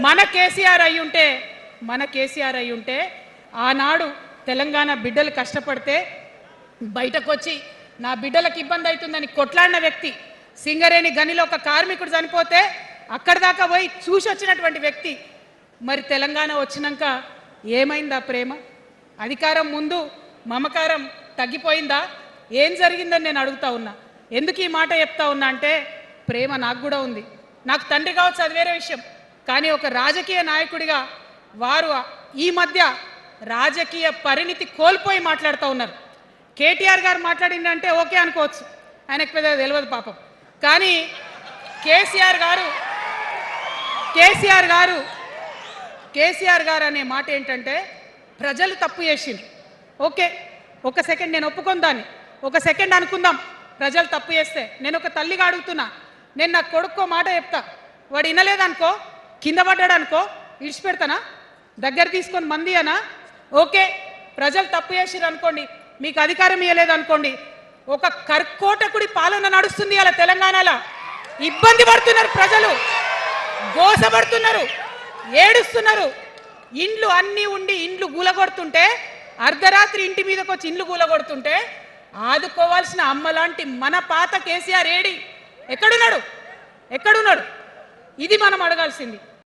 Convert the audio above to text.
మన కేసీఆర్ అయి ఉంటే ఆనాడు తెలంగాణ బిడ్డలు కష్టపడితే బయటకు వచ్చి నా బిడ్డలకు ఇబ్బంది అవుతుందని కొట్లాడిన వ్యక్తి, సింగరేణి గనిలో ఒక కార్మికుడు చనిపోతే అక్కడి దాకా పోయి చూసి వచ్చినటువంటి వ్యక్తి, మరి తెలంగాణ వచ్చినాక ఏమైందా ప్రేమ? అధికారం ముందు మమకారం తగ్గిపోయిందా? ఏం జరిగిందని నేను అడుగుతా ఉన్నా. ఎందుకు ఈ మాట చెప్తా ఉన్నా అంటే ప్రేమ నాకు కూడా ఉంది. నాకు తండ్రి కావచ్చు, అది వేరే విషయం. కానీ ఒక రాజకీయ నాయకుడిగా వారు ఈ మధ్య రాజకీయ పరిణితి కోల్పోయి మాట్లాడుతూ ఉన్నారు. కేటీఆర్ గారు మాట్లాడిందంటే ఓకే అనుకోవచ్చు, ఆయనకు పెద్దగా తెలియదు పాపం. కానీ కేసీఆర్ గారు అనే మాట ఏంటంటే ప్రజలు తప్పు చేసిండ్రు. ఓకే, ఒక సెకండ్ నేను ఒప్పుకొని దాన్ని ఒక సెకండ్ అనుకుందాం. ప్రజలు తప్పు చేస్తే నేను ఒక తల్లిగా అడుగుతున్నా, నేను నా కొడుకో మాట చెప్తా, వాడు వినలేదనుకో, కింద పడ్డాడు అనుకో, ఇడిచిపెడతానా? దగ్గర తీసుకొని మంది అనా? ఓకే, ప్రజలు తప్పు చేసిర్రు అనుకోండి, మీకు అధికారం ఇవ్వలేదు అనుకోండి, ఒక కర్కోటకుడి పాలన నడుస్తుంది అలా తెలంగాణలో. ఇబ్బంది పడుతున్నారు ప్రజలు, గోసపడుతున్నారు, ఏడుస్తున్నారు. ఇండ్లు అన్నీ ఉండి ఇండ్లు గూలగొడుతుంటే, అర్ధరాత్రి ఇంటి మీదకి వచ్చి ఇండ్లు గూలగొడుతుంటే ఆదుకోవాల్సిన అమ్మలాంటి మన పాత కేసీఆర్ ఎక్కడున్నాడు? ఇది మనం అడగాల్సింది.